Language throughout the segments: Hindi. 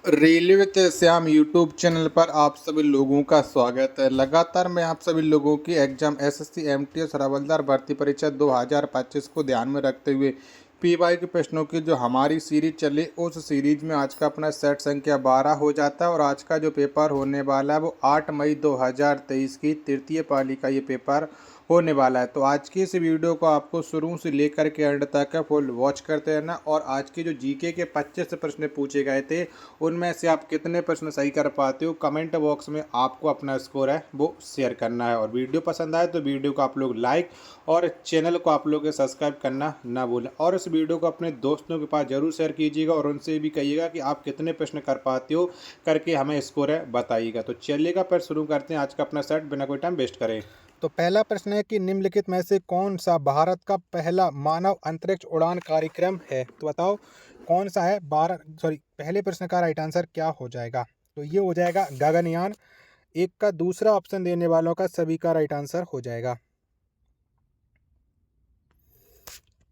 रेलवे ते श्याम यूट्यूब चैनल पर आप सभी लोगों का स्वागत है। लगातार मैं आप सभी लोगों की एग्जाम एसएससी एमटीएस हवलदार भर्ती परीक्षा 2025 को ध्यान में रखते हुए पीवाई के प्रश्नों की जो हमारी सीरीज चली उस सीरीज में आज का अपना सेट संख्या 12 हो जाता है और आज का जो पेपर होने वाला है वो 8 मई 2023 की तृतीय पाली का ये पेपर होने वाला है। तो आज की इस वीडियो को आपको शुरू से लेकर के एंड तक फुल वॉच करते रहना और आज की जो जीके के 25 प्रश्न पूछे गए थे उनमें से आप कितने प्रश्न सही कर पाते हो कमेंट बॉक्स में आपको अपना स्कोर है वो शेयर करना है। और वीडियो पसंद आए तो वीडियो को आप लोग लाइक और चैनल को आप लोग सब्सक्राइब करना ना भूलें और इस वीडियो को अपने दोस्तों के पास जरूर शेयर कीजिएगा और उनसे भी कहिएगा कि आप कितने प्रश्न कर पाते हो करके हमें स्कोर है बताइएगा। तो चलिएगा फिर शुरू करते हैं आज का अपना सेट बिना कोई टाइम वेस्ट करें। तो पहला प्रश्न है कि निम्नलिखित में से कौन सा भारत का पहला मानव अंतरिक्ष उड़ान कार्यक्रम है। तो बताओ कौन सा है। पहले प्रश्न का राइट आंसर क्या हो जाएगा। तो ये हो जाएगा गगनयान। एक का दूसरा ऑप्शन देने वालों का सभी का राइट आंसर हो जाएगा।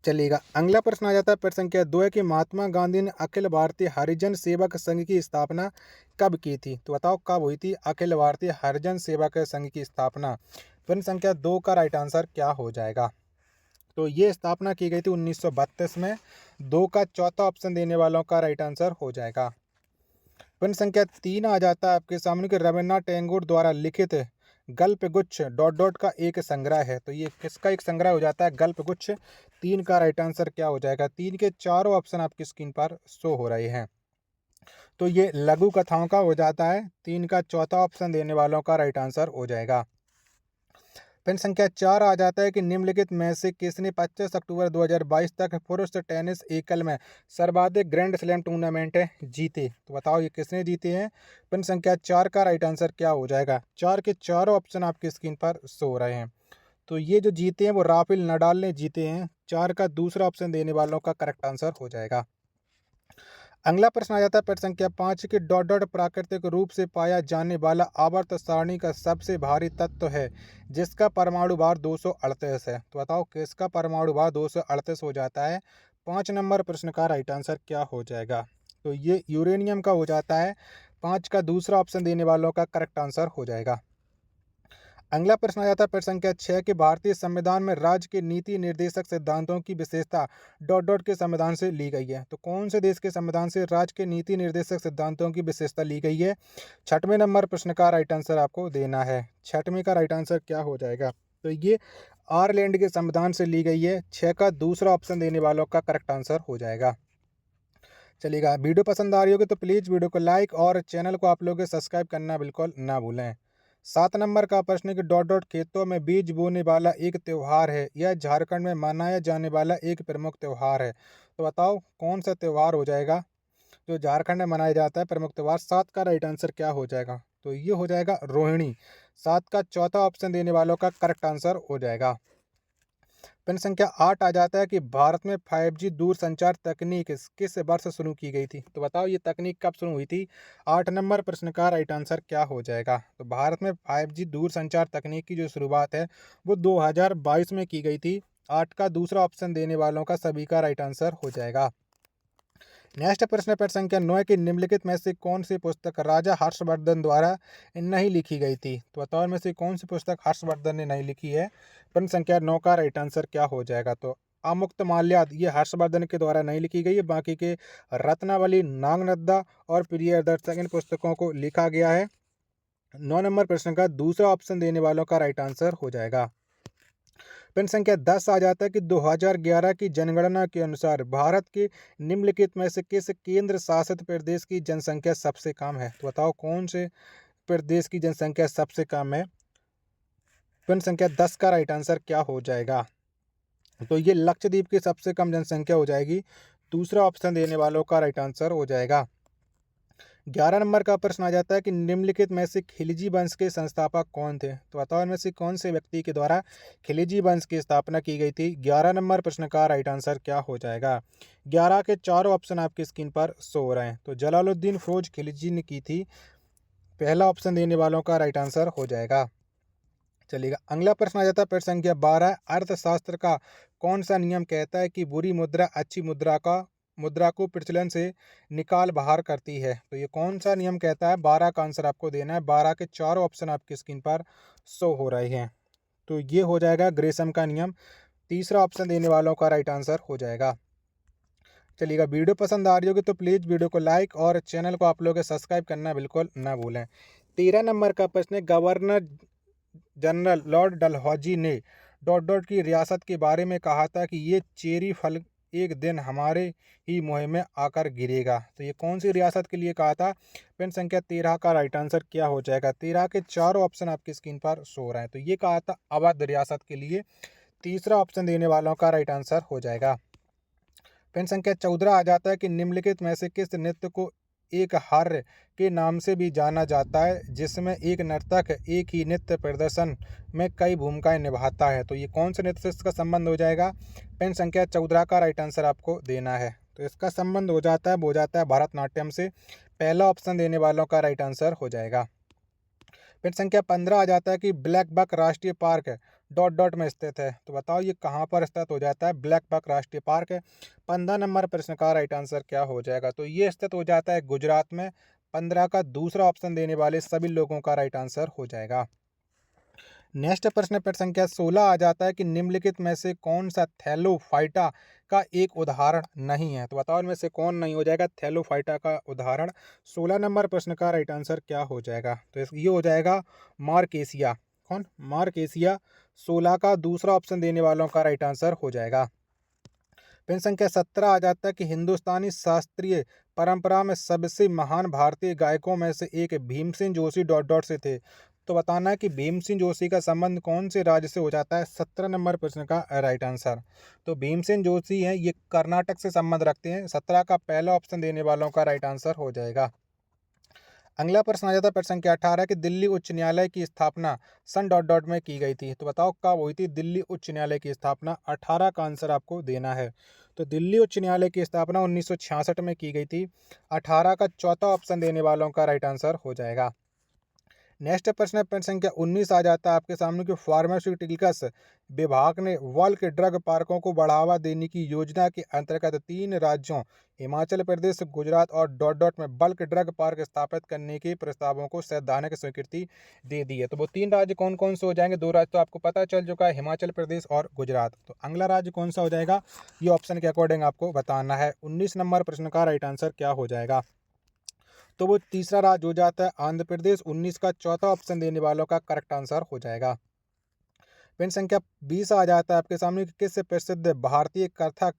चलिएगा अगला प्रश्न आ जाता है। प्रश्न संख्या 2 है कि महात्मा गांधी ने अखिल भारतीय हरिजन सेवक संघ की स्थापना कब की थी। तो बताओ कब हुई थी अखिल भारतीय हरिजन सेवक संघ की स्थापना। प्रश्न संख्या 2 का राइट आंसर क्या हो जाएगा। तो ये स्थापना की गई थी 1932 में। 2 का चौथा ऑप्शन देने वालों का राइट आंसर हो जाएगा। प्रश्न संख्या 3 आ जाता है आपके सामने कि रविन्द्रनाथ टैगोर द्वारा लिखित गल्पगुच्छ डॉट डॉट का एक संग्रह है। तो ये किसका एक संग्रह हो जाता है गल्पगुच्छ। 3 का राइट आंसर क्या हो जाएगा। 3 के चारों ऑप्शन आपकी स्क्रीन पर शो हो रहे हैं। तो ये लघु कथाओं का हो जाता है। 3 का चौथा ऑप्शन देने वालों का राइट आंसर हो जाएगा। प्रश्न संख्या 4 आ जाता है कि निम्नलिखित में से किसने 25 अक्टूबर 2022 तक पुरुष टेनिस एकल में सर्वाधिक ग्रैंड स्लैम टूर्नामेंट जीते। तो बताओ ये किसने जीते हैं। प्रश्न संख्या 4 का राइट आंसर क्या हो जाएगा। 4 के चारों ऑप्शन आपकी स्क्रीन पर शो हो रहे हैं। तो ये जो जीते हैं वो राफेल नडाल ने जीते हैं। 4 का दूसरा ऑप्शन देने वालों का करेक्ट आंसर हो जाएगा। अगला प्रश्न आ जाता है प्रश्न संख्या 5 के डॉट डॉट प्राकृतिक रूप से पाया जाने वाला आवर्त सारणी का सबसे भारी तत्व है जिसका परमाणु भार 238 है। तो बताओ किसका परमाणु भार 238 हो जाता है। 5 नंबर प्रश्न का राइट आंसर क्या हो जाएगा। तो ये यूरेनियम का हो जाता है। 5 का दूसरा ऑप्शन देने वालों का करेक्ट आंसर हो जाएगा। अगला प्रश्न आ जाता है प्रश्न संख्या 6 के भारतीय संविधान में राज्य के नीति निर्देशक सिद्धांतों की विशेषता डॉट डॉट के संविधान से ली गई है। तो कौन से देश के संविधान से राज्य के नीति निर्देशक सिद्धांतों की विशेषता ली गई है। 6वें नंबर प्रश्न का राइट आंसर आपको देना है। 6वें का राइट आंसर क्या हो जाएगा। तो ये आयरलैंड के संविधान से ली गई है। 6 का दूसरा ऑप्शन देने वालों का करेक्ट आंसर हो जाएगा। चलिएगा वीडियो पसंद आ रही होगी तो प्लीज़ वीडियो को लाइक और चैनल को आप लोग सब्सक्राइब करना बिल्कुल ना भूलें। 7 नंबर का प्रश्न है कि डॉट डॉट खेतों में बीज बोने वाला एक त्यौहार है। यह झारखंड में मनाया जाने वाला एक प्रमुख त्यौहार है। तो बताओ कौन सा त्यौहार हो जाएगा जो झारखंड में मनाया जाता है प्रमुख त्यौहार। 7 का राइट आंसर क्या हो जाएगा। तो ये हो जाएगा रोहिणी। 7 का चौथा ऑप्शन देने वालों का करेक्ट आंसर हो जाएगा। प्रश्न संख्या 8 आ जाता है कि भारत में 5G दूरसंचार तकनीक किस वर्ष शुरू की गई थी। तो बताओ ये तकनीक कब शुरू हुई थी। 8 नंबर प्रश्न का राइट आंसर क्या हो जाएगा। तो भारत में 5G दूरसंचार तकनीक की जो शुरुआत है वो 2022 में की गई थी। 8 का दूसरा ऑप्शन देने वालों का सभी का राइट आंसर हो जाएगा। नेक्स्ट प्रश्न पर संख्या 9 की निम्नलिखित में से कौन सी पुस्तक राजा हर्षवर्धन द्वारा नहीं लिखी गई थी। तो बताओ में से कौन सी पुस्तक हर्षवर्धन ने नहीं लिखी है। प्रश्न संख्या 9 का राइट आंसर क्या हो जाएगा। तो अमुक्त माल्या ये हर्षवर्धन के द्वारा नहीं लिखी गई है। बाकी के रत्नावली नागनद्दा और प्रियदर्शक इन पुस्तकों को लिखा गया है। 9 नंबर प्रश्न का दूसरा ऑप्शन देने वालों का राइट आंसर हो जाएगा। प्रश्न संख्या 10 आ जाता है कि 2011 की जनगणना के अनुसार भारत के निम्नलिखित में से किस केंद्र शासित प्रदेश की जनसंख्या सबसे कम है। तो बताओ कौन से प्रदेश की जनसंख्या सबसे कम है। प्रश्न संख्या 10 का राइट आंसर क्या हो जाएगा। तो ये लक्षद्वीप की सबसे कम जनसंख्या हो जाएगी। दूसरा ऑप्शन देने वालों का राइट आंसर हो जाएगा। 11 नंबर का प्रश्न आ जाता है कि निम्नलिखित में से खिलजी वंश के संस्थापक कौन थे। तो बताओ इनमें से कौन से व्यक्ति के द्वारा खिलजी वंश की स्थापना की गई थी। 11 नंबर प्रश्न का राइट आंसर क्या हो जाएगा। 11 के चारों ऑप्शन आपकी स्क्रीन पर शो हो रहे हैं। तो जलालुद्दीन फिरोज खिलजी ने की थी। पहला ऑप्शन देने वालों का राइट आंसर हो जाएगा। चलिएगा अगला प्रश्न आ जाता है प्रश्न संख्या 12 अर्थशास्त्र का कौन सा नियम कहता है कि बुरी मुद्रा अच्छी मुद्रा का मुद्रा को प्रचलन से निकाल बाहर करती है? तो ये कौन सा नियम कहता है? 12 का आंसर आपको देना है। 12 के चारों ऑप्शन आपकी स्क्रीन पर शो हो रहे हैं। तो ये हो जाएगा ग्रेशम का नियम। तीसरा ऑप्शन देने वालों का राइट आंसर हो जाएगा। चलिएगा, वीडियो पसंद आ रही होगी तो प्लीज़ वीडियो को लाइक और चैनल को आप लोग सब्सक्राइब करना बिल्कुल ना भूलें। 13 नंबर का प्रश्न है, गवर्नर जनरल लॉर्ड डलहौजी ने डॉट डॉट की रियासत के बारे में कहा था कि ये चेरी फल एक दिन हमारे ही मुँह में आकर गिरेगा। तो ये कौन सी रियासत के लिए कहा था? पेन संख्या 13 का राइट आंसर क्या हो जाएगा? 13 के चारों ऑप्शन आपकी स्क्रीन पर शो हो रहे हैं। तो ये कहा था अवध रियासत के लिए। तीसरा ऑप्शन देने वालों का राइट आंसर हो जाएगा। पेन संख्या 14 आ जाता है कि निम्नलिखित में से किस नृत्य को एक हर्र के नाम से भी जाना जाता है, जिसमें एक नर्तक एक ही नृत्य प्रदर्शन में कई भूमिकाएं निभाता है? तो ये कौन से नृत्य से इसका संबंध हो जाएगा? पेन संख्या 14 का राइट आंसर आपको देना है। तो इसका संबंध हो जाता है भरतनाट्यम से। पहला ऑप्शन देने वालों का राइट आंसर हो जाएगा। पेन संख्या 15 आ जाता है कि ब्लैक बक राष्ट्रीय पार्क डॉट डॉट में स्थित है। तो बताओ ये कहाँ पर स्थित हो जाता है? ब्लैक बक राष्ट्रीय पार्क। 15 नंबर प्रश्न का राइट आंसर क्या हो जाएगा? तो ये स्थित हो जाता है गुजरात में। 15 का दूसरा ऑप्शन देने वाले सभी लोगों का राइट आंसर हो जाएगा। नेक्स्ट प्रश्न पर संख्या 16 आ जाता है कि निम्नलिखित में से कौन सा थैलोफाइटा का एक उदाहरण नहीं है? तो बताओ इनमें से कौन नहीं हो जाएगा थैलोफाइटा का उदाहरण? 16 नंबर प्रश्न का राइट आंसर क्या हो जाएगा? तो ये हो जाएगा मार्केसिया। कौन? मार्केसिया। 16 का दूसरा ऑप्शन देने वालों का राइट आंसर हो जाएगा। पेन संख्या 17 आ जाता है कि हिंदुस्तानी शास्त्रीय परंपरा में सबसे महान भारतीय गायकों में से एक भीमसेन जोशी डॉट डॉट से थे। तो बताना है कि भीमसेन जोशी का संबंध कौन से राज्य से हो जाता है? 17 नंबर प्रश्न का राइट आंसर। तो भीमसेन जोशी हैं, ये कर्नाटक से संबंध रखते हैं। 17 का पहला ऑप्शन देने वालों का राइट आंसर हो जाएगा। अगला प्रश्न आ जाता है प्रश्न संख्या 18 कि दिल्ली उच्च न्यायालय की स्थापना सन डॉट डॉट में की गई थी। तो बताओ कब हुई थी दिल्ली उच्च न्यायालय की स्थापना? 18 का आंसर आपको देना है। तो दिल्ली उच्च न्यायालय की स्थापना 1966 में की गई थी। 18 का चौथा ऑप्शन देने वालों का राइट आंसर हो जाएगा। नेक्स्ट प्रश्न संख्या 19 आ जाता है आपके सामने कि फार्मास्यूटिकल्स विभाग ने बल्क ड्रग पार्कों को बढ़ावा देने की योजना के अंतर्गत 3 राज्यों हिमाचल प्रदेश, गुजरात और डॉट डॉट में बल्क ड्रग पार्क स्थापित करने के प्रस्तावों को सैद्धांतिक स्वीकृति दे दी है। तो वो 3 राज्य कौन कौन से हो जाएंगे? 2 राज्य तो आपको पता चल चुका है, हिमाचल प्रदेश और गुजरात। तो अगला राज्य कौन सा हो जाएगा? ये ऑप्शन के अकॉर्डिंग आपको बताना है। 19 नंबर प्रश्न का राइट आंसर क्या हो जाएगा? तो वो तीसरा राज्य हो जाता है आंध्र प्रदेश। 19 का चौथा ऑप्शन देने वालों का करेक्ट आंसर हो जाएगा। पिन संख्या 20 आ जाता है आपके सामने कि किस प्रसिद्ध भारतीय कथक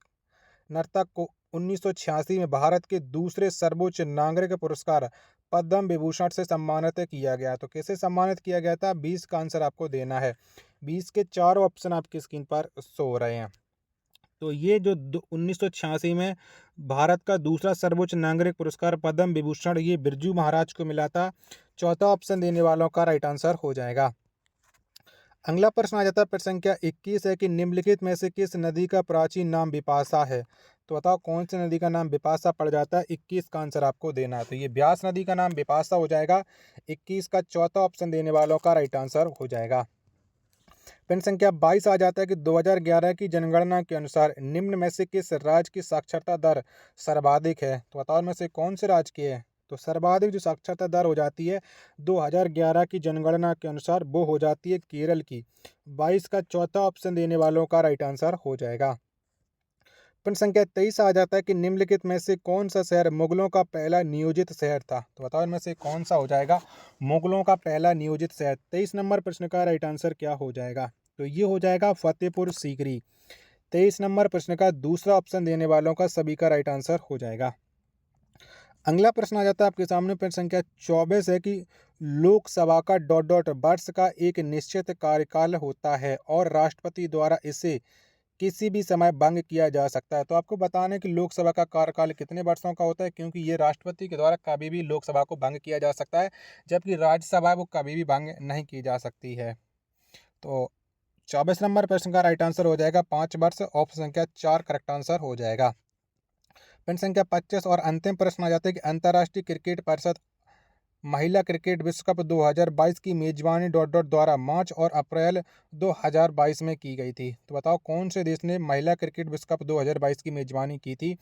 नर्तक को 1986 में भारत के दूसरे सर्वोच्च नागरिक पुरस्कार पद्म विभूषण से सम्मानित किया गया? तो किसे सम्मानित किया गया था? 20 का आंसर आपको देना है। 20 के चारों ऑप्शन आपकी स्क्रीन पर शो हो रहे हैं। तो ये जो 1986 में भारत का दूसरा सर्वोच्च नागरिक पुरस्कार पद्म विभूषण ये बिरजू महाराज को मिला था। चौथा ऑप्शन देने वालों का राइट आंसर हो जाएगा। अगला प्रश्न आ जाता है प्रश्न संख्या 21 है कि निम्नलिखित में से किस नदी का प्राचीन नाम बिपाशा है? तो बताओ कौन सी नदी का नाम बिपाशा पड़ जाता है? 21 का आंसर आपको देना है। तो ये ब्यास नदी का नाम बिपाशा हो जाएगा। 21 का चौथा ऑप्शन देने वालों का राइट आंसर हो जाएगा। पिन संख्या 22 आ जाता है कि 2011 की जनगणना के अनुसार निम्न में से किस राज्य की साक्षरता दर सर्वाधिक है? तो बताओ इनमें से कौन से राज्य की है? तो सर्वाधिक जो साक्षरता दर हो जाती है 2011 की जनगणना के अनुसार वो हो जाती है केरल की। 22 का चौथा ऑप्शन देने वालों का राइट आंसर हो जाएगा। प्रश्न संख्या 23 आ जाता है कि निम्नलिखित में से कौन सा शहर मुगलों का पहला नियोजित शहर था? तो बताओ इनमें से कौन सा हो जाएगा मुगलों का पहला नियोजित शहर? 23 नंबर प्रश्न का राइट आंसर क्या हो जाएगा? तो ये हो जाएगा फतेहपुर सीकरी। 23 नंबर प्रश्न का दूसरा ऑप्शन देने वालों का सभी का राइट आंसर हो जाएगा। अगला प्रश्न आ जाता है आपके सामने प्रश्न संख्या 24 है कि लोकसभा का डॉट डॉट वर्ष का एक निश्चित कार्यकाल होता है और राष्ट्रपति द्वारा इसे किसी भी समय भंग किया जा सकता है। तो आपको बताना है कि लोकसभा का कार्यकाल कितने वर्षों का होता है, क्योंकि ये राष्ट्रपति के द्वारा कभी भी लोकसभा को भंग किया जा सकता है, जबकि राज्यसभा है वो कभी भी भंग नहीं की जा सकती है। तो 24 नंबर प्रश्न का राइट आंसर हो जाएगा 5 वर्ष। ऑप्शन संख्या 4 करेक्ट आंसर हो जाएगा। प्रश्न संख्या 25 और अंतिम प्रश्न आ जाता है कि अंतर्राष्ट्रीय क्रिकेट परिषद महिला क्रिकेट विश्व कप 2022 की मेजबानी द्वारा मार्च और अप्रैल 2022 में की गई थी। तो बताओ कौन से देश ने महिला क्रिकेट विश्व कप 2022 की मेजबानी की थी।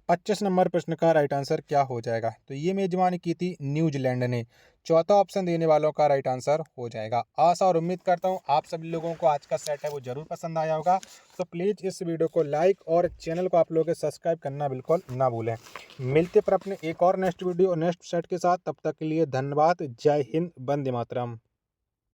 25 नंबर प्रश्न का राइट आंसर क्या हो जाएगा। तो ये मेजबानी की थी न्यूजीलैंड ने। चौथा ऑप्शन देने वालों का राइट आंसर हो जाएगा। आशा और उम्मीद करता हूँ आप सभी लोगों को आज का सेट है वो जरूर पसंद आया होगा। तो प्लीज़ इस वीडियो को लाइक और चैनल को आप लोगों के सब्सक्राइब करना बिल्कुल ना भूलें। मिलते पर अपने एक और नेक्स्ट वीडियो और नेक्स्ट सेट के साथ। तब तक के लिए धन्यवाद। जय हिंद, वंदे मातरम।